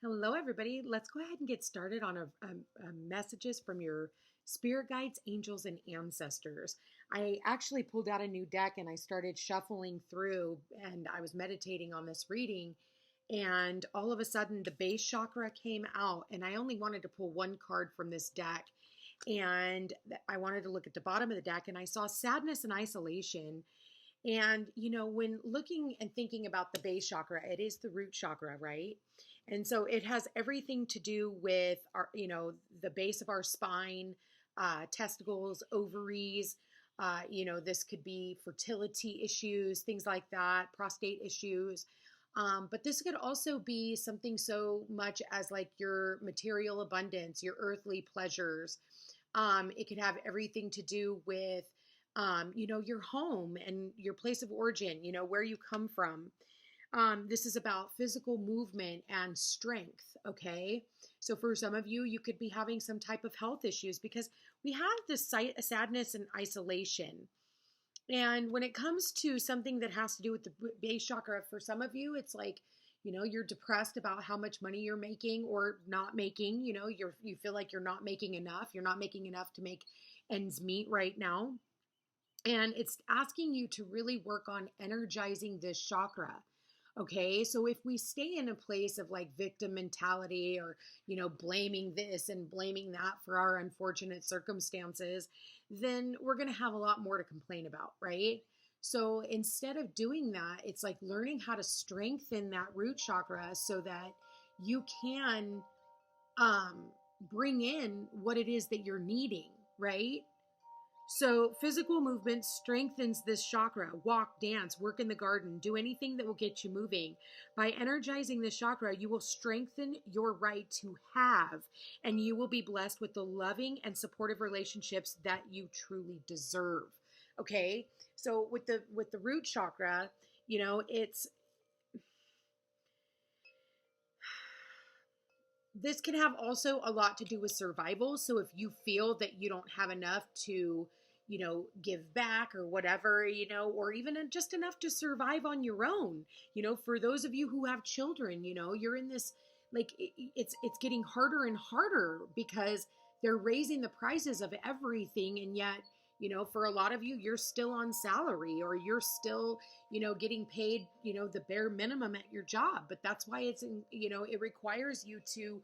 Hello, everybody. Let's go ahead and get started on messages from your spirit guides, angels, and ancestors. I actually pulled out a new deck and I started shuffling through, and I was meditating on this reading. And all of a sudden, the base chakra came out, and I only wanted to pull one card from this deck. And I wanted to look at the bottom of the deck, and I saw sadness and isolation. And, when looking and thinking about the base chakra, it is the root chakra, right? And so it has everything to do with our, the base of our spine, testicles, ovaries. This could be fertility issues, things like that, prostate issues. But this could also be something so much as like your material abundance, your earthly pleasures. It could have everything to do with your home and your place of origin, where you come from. This is about physical movement and strength. Okay. So for some of you, you could be having some type of health issues because we have this sadness and isolation. And when it comes to something that has to do with the base chakra, for some of you, it's like, you're depressed about how much money you're making or not making, you feel like you're not making enough. You're not making enough to make ends meet right now. And it's asking you to really work on energizing this chakra. Okay, so if we stay in a place of like victim mentality or, blaming this and blaming that for our unfortunate circumstances, then we're going to have a lot more to complain about, right? So instead of doing that, it's like learning how to strengthen that root chakra so that you can bring in what it is that you're needing, right? So physical movement strengthens this chakra. Walk, dance, work in the garden, do anything that will get you moving. By energizing this chakra, you will strengthen your right to have, and you will be blessed with the loving and supportive relationships that you truly deserve. Okay? So with the root chakra, it's this can have also a lot to do with survival. So if you feel that you don't have enough to give back or whatever, or even just enough to survive on your own, for those of you who have children, you're in this, like, it's getting harder and harder because they're raising the prices of everything. And yet, for a lot of you, you're still on salary or you're still, getting paid, the bare minimum at your job. But that's why it requires you to,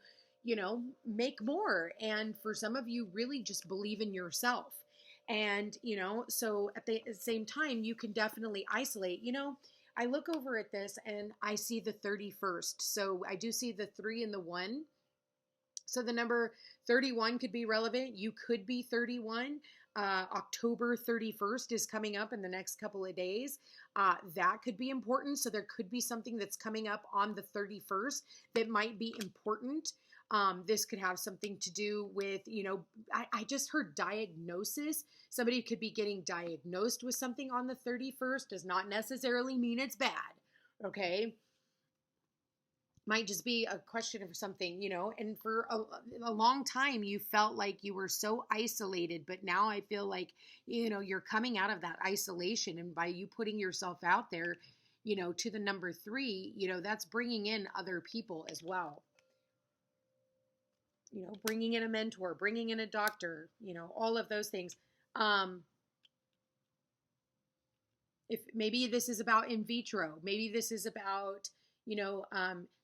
make more. And for some of you, really just believe in yourself. And, so at the same time, you can definitely isolate. I look over at this and I see the 31st. So I do see the 3 and the 1. So the number 31 could be relevant. You could be 31. October 31st is coming up in the next couple of days. That could be important. So there could be something that's coming up on the 31st that might be important. This could have something to do with, I just heard diagnosis. Somebody could be getting diagnosed with something on the 31st. Does not necessarily mean it's bad. Okay. Might just be a question of something, and for a long time you felt like you were so isolated, but now I feel like, you're coming out of that isolation, and by you putting yourself out there, to the number 3, that's bringing in other people as well. Bringing in a mentor, bringing in a doctor, all of those things. If maybe this is about in vitro, maybe this is about,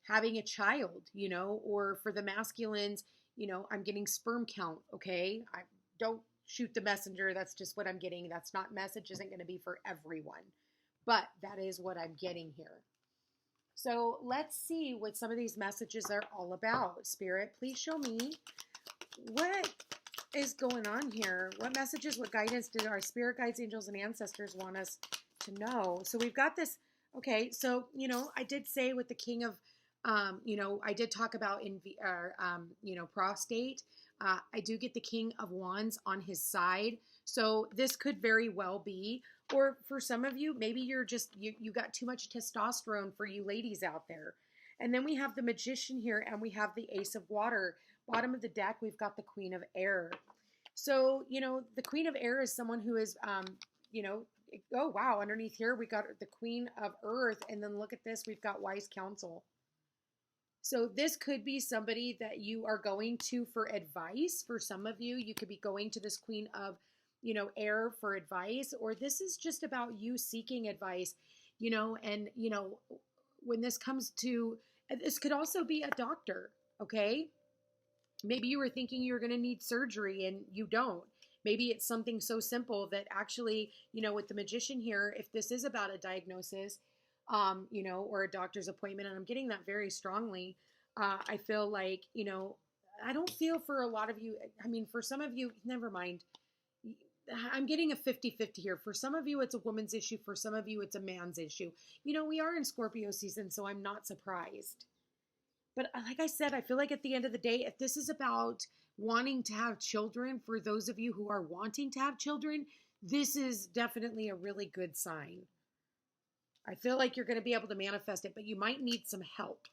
having a child, or for the masculines, I'm getting sperm count. Okay. I don't shoot the messenger. That's just what I'm getting. That's not message isn't going to be for everyone, but that is what I'm getting here. So let's see what some of these messages are all about. Spirit, please show me what is going on here. What messages, what guidance did our spirit guides, angels, and ancestors want us to know? So we've got this. Okay. So, I did say with the king of, I did talk about prostate. I do get the king of wands on his side. So this could very well be, or for some of you, maybe you're just, you got too much testosterone for you ladies out there. And then we have the magician here and we have the ace of water. Bottom of the deck, we've got the queen of air. So, the queen of air is someone who is, oh, wow. Underneath here, we got the queen of earth. And then look at this. We've got wise counsel. So this could be somebody that you are going to for advice. For some of you, you could be going to this Queen of, air for advice, or this is just about you seeking advice, and, when this comes to, this could also be a doctor, okay? Maybe you were thinking you were going to need surgery and you don't. Maybe it's something so simple that actually, with the Magician here, if this is about a diagnosis, or a doctor's appointment, and I'm getting that very strongly, I feel like, I don't feel for a lot of you, I mean, for some of you, never mind. I'm getting a 50-50 here. For some of you, it's a woman's issue. For some of you, it's a man's issue. We are in Scorpio season, so I'm not surprised. But like I said, I feel like at the end of the day, if this is about wanting to have children, for those of you who are wanting to have children, this is definitely a really good sign. I feel like you're going to be able to manifest it, but you might need some help.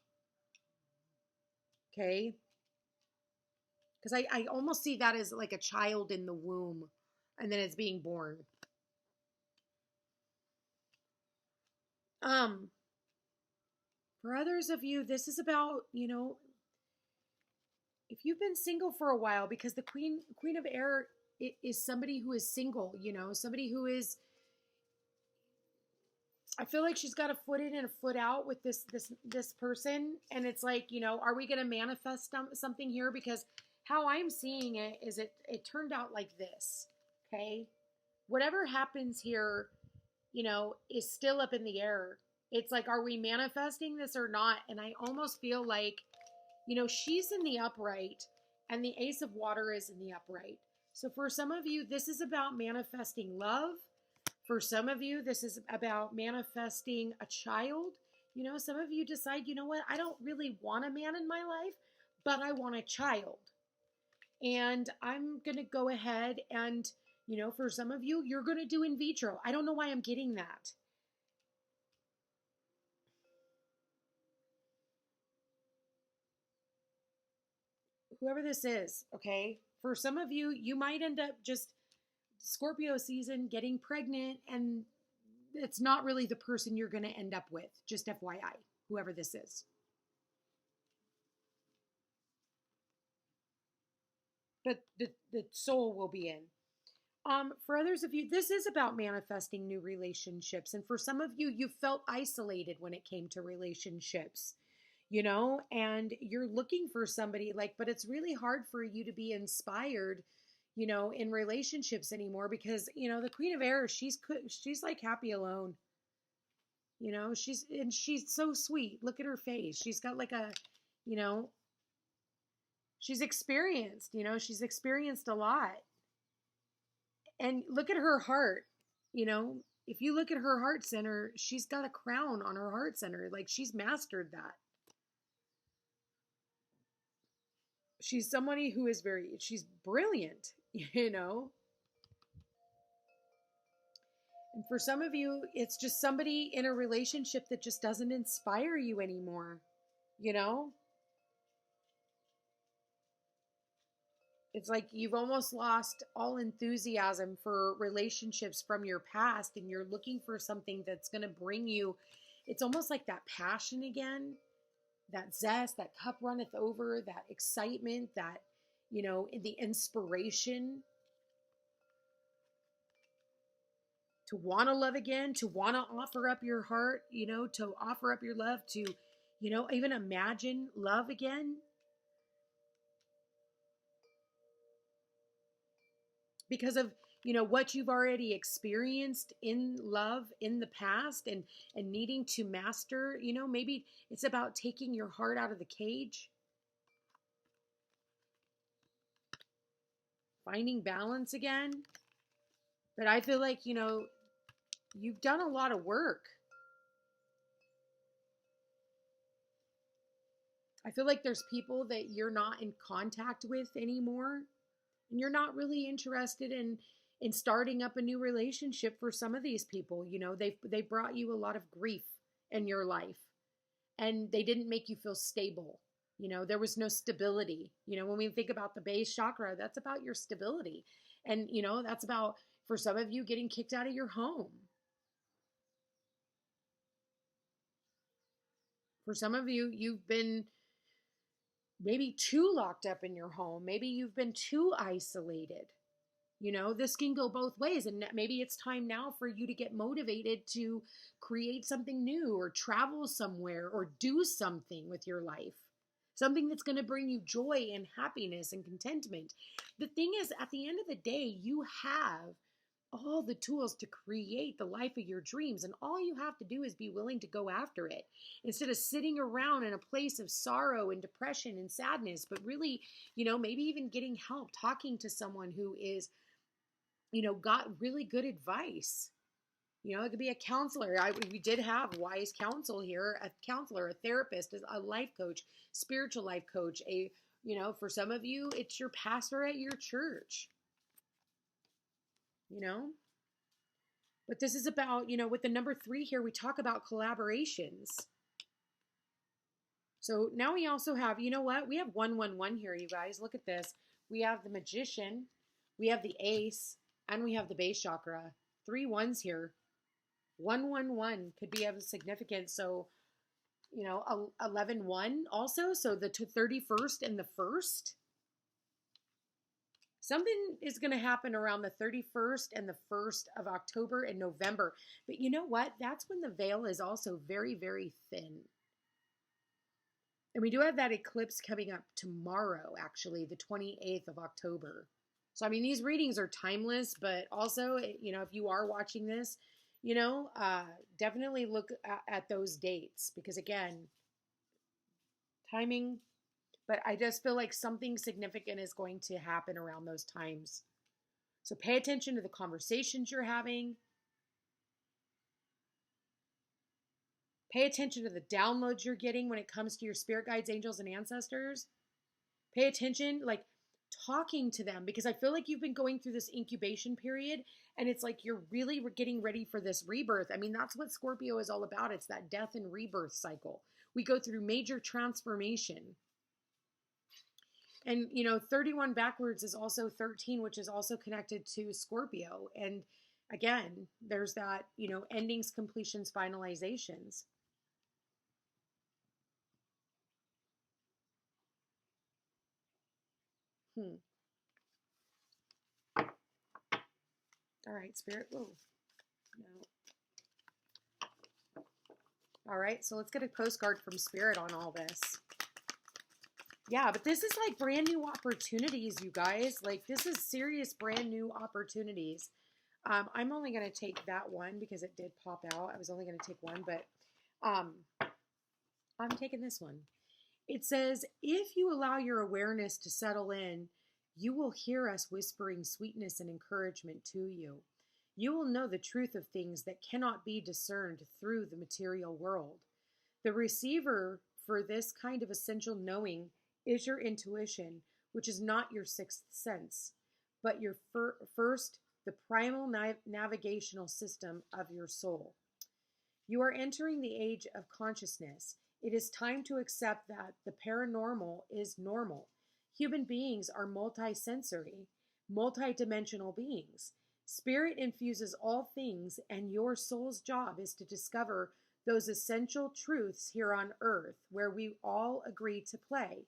Okay? Because I almost see that as like a child in the womb, and then it's being born. For others of you, this is about, if you've been single for a while, because the Queen of Air is somebody who is single, somebody who is, I feel like she's got a foot in and a foot out with this person, and it's like, are we going to manifest something here? Because how I'm seeing it is it turned out like this, okay? Whatever happens here, is still up in the air. It's like, are we manifesting this or not? And I almost feel like, she's in the upright and the Ace of Water is in the upright. So for some of you, this is about manifesting love. For some of you, this is about manifesting a child. Some of you decide, what, I don't really want a man in my life, but I want a child. And I'm going to go ahead and, for some of you, you're going to do in vitro. I don't know why I'm getting that. Whoever this is, okay? For some of you, you might end up just Scorpio season getting pregnant, and it's not really the person you're going to end up with. Just FYI, whoever this is. But the soul will be in. For others of you, this is about manifesting new relationships. And for some of you, you felt isolated when it came to relationships, and you're looking for somebody, but it's really hard for you to be inspired, in relationships anymore, because, the Queen of Air, she's like happy alone. She's so sweet. Look at her face. She's got like a, she's experienced, she's experienced a lot. And look at her heart, if you look at her heart center, she's got a crown on her heart center. Like, she's mastered that. She's somebody who is she's brilliant, And for some of you, it's just somebody in a relationship that just doesn't inspire you anymore, It's like you've almost lost all enthusiasm for relationships from your past, and you're looking for something that's going to bring you, it's almost like that passion again, that zest, that cup runneth over, that excitement, that, the inspiration to want to love again, to want to offer up your heart, to offer up your love, to, even imagine love again. Because of, what you've already experienced in love in the past, and needing to master, maybe it's about taking your heart out of the cage, finding balance again. But I feel like, you've done a lot of work. I feel like there's people that you're not in contact with anymore, and you're not really interested in starting up a new relationship. For some of these people, they brought you a lot of grief in your life, and they didn't make you feel stable. There was no stability. When we think about the base chakra, that's about your stability. And, that's about, for some of you, getting kicked out of your home. For some of you, you've been, maybe too locked up in your home. Maybe you've been too isolated. You know, this can go both ways. And maybe it's time now for you to get motivated to create something new or travel somewhere or do something with your life. Something that's going to bring you joy and happiness and contentment. The thing is, at the end of the day, you have all the tools to create the life of your dreams. And all you have to do is be willing to go after it instead of sitting around in a place of sorrow and depression and sadness, but really, you know, maybe even getting help, talking to someone who is, you know, got really good advice. You know, it could be a counselor. We did have wise counsel here, a counselor, a therapist, a life coach, spiritual life coach, you know, for some of you, it's your pastor at your church. You know, but this is about, you know, with the number 3 here, we talk about collaborations. So now we also have, you know what? We have 111 here, you guys. Look at this. We have the magician, we have the ace, and we have the base chakra. 3 ones here. 111 could be of significance. So, you know, 11-1 also. So the 31st and the 1st. Something is going to happen around the 31st and the 1st of October and November. But you know what? That's when the veil is also very, very thin. And we do have that eclipse coming up tomorrow, actually, the 28th of October. So, I mean, these readings are timeless, but also, you know, if you are watching this, you know, definitely look at those dates because, again, timing. But I just feel like something significant is going to happen around those times. So pay attention to the conversations you're having. Pay attention to the downloads you're getting when it comes to your spirit guides, angels, and ancestors. Pay attention, like talking to them, because I feel like you've been going through this incubation period and it's like you're really getting ready for this rebirth. I mean, that's what Scorpio is all about. It's that death and rebirth cycle. We go through major transformation. And, you know, 31 backwards is also 13, which is also connected to Scorpio. And again, there's that, you know, endings, completions, finalizations. All right, Spirit. Whoa. No. All right, so let's get a postcard from Spirit on all this. Yeah, but this is like brand new opportunities, you guys. Like, this is serious brand new opportunities. I'm only going to take that one because it did pop out. I was only going to take one, but I'm taking this one. It says, if you allow your awareness to settle in, you will hear us whispering sweetness and encouragement to you. You will know the truth of things that cannot be discerned through the material world. The receiver for this kind of essential knowing is your intuition, which is not your sixth sense, but your first, the primal navigational system of your soul. You are entering the age of consciousness. It is time to accept that the paranormal is normal. Human beings are multisensory, multidimensional beings. Spirit infuses all things, and your soul's job is to discover those essential truths here on earth where we all agree to play.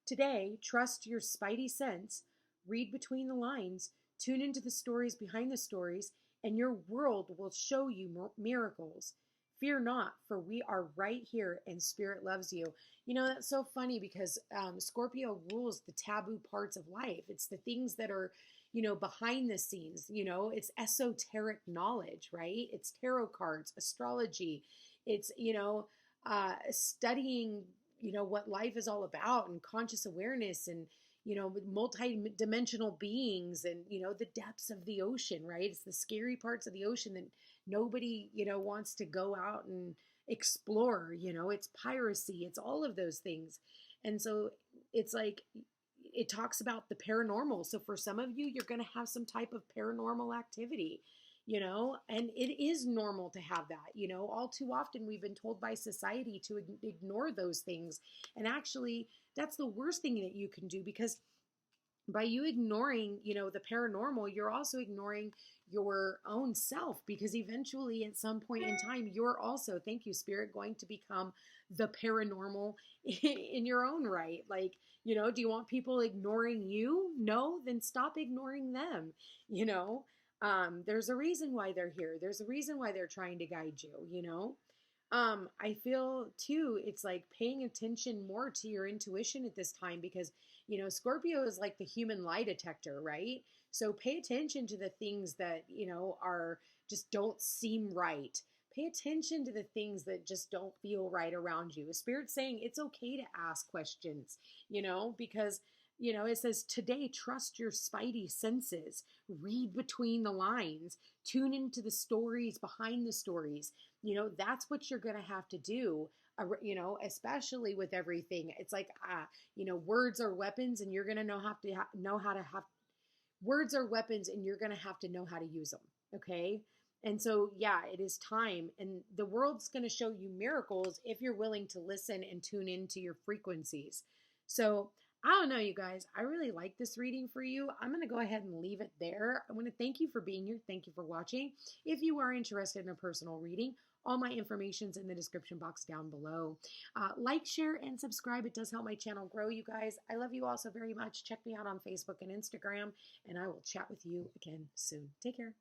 Today, trust your spidey sense, read between the lines, tune into the stories behind the stories, and your world will show you miracles. Fear not, for we are right here and Spirit loves you. You know, that's so funny because Scorpio rules the taboo parts of life. It's the things that are, you know, behind the scenes. You know, it's esoteric knowledge, right? It's tarot cards, astrology. It's, you know, studying, you know, what life is all about and conscious awareness and, you know, multi-dimensional beings and, you know, the depths of the ocean, right? It's the scary parts of the ocean that nobody, you know, wants to go out and explore. You know, it's piracy, it's all of those things. And so it's like, it talks about the paranormal. So for some of you, you're going to have some type of paranormal activity, you know, and it is normal to have that. You know, all too often we've been told by society to ignore those things. And actually, that's the worst thing that you can do because by you ignoring, the paranormal, you're also ignoring your own self, because eventually at some point in time, you're also, thank you, Spirit, going to become the paranormal in your own right. Like, do you want people ignoring you? No, then stop ignoring them. You know, there's a reason why they're here. There's a reason why they're trying to guide you. I feel too, it's like paying attention more to your intuition at this time, because, Scorpio is like the human lie detector, right? So pay attention to the things that, are just don't seem right. Pay attention to the things that just don't feel right around you. Spirit's saying it's okay to ask questions, because, it says today, trust your spidey senses, read between the lines, tune into the stories behind the stories. That's what you're going to have to do, especially with everything. It's like, words are weapons, and you're going to know how to have words are weapons, and you're going to have to know how to use them. Okay. And so, yeah, it is time. And the world's going to show you miracles if you're willing to listen and tune into your frequencies. So, I don't know, you guys. I really like this reading for you. I'm going to go ahead and leave it there. I want to thank you for being here. Thank you for watching. If you are interested in a personal reading, all my information's in the description box down below. Like, share, and subscribe. It does help my channel grow, you guys. I love you all so very much. Check me out on Facebook and Instagram, and I will chat with you again soon. Take care.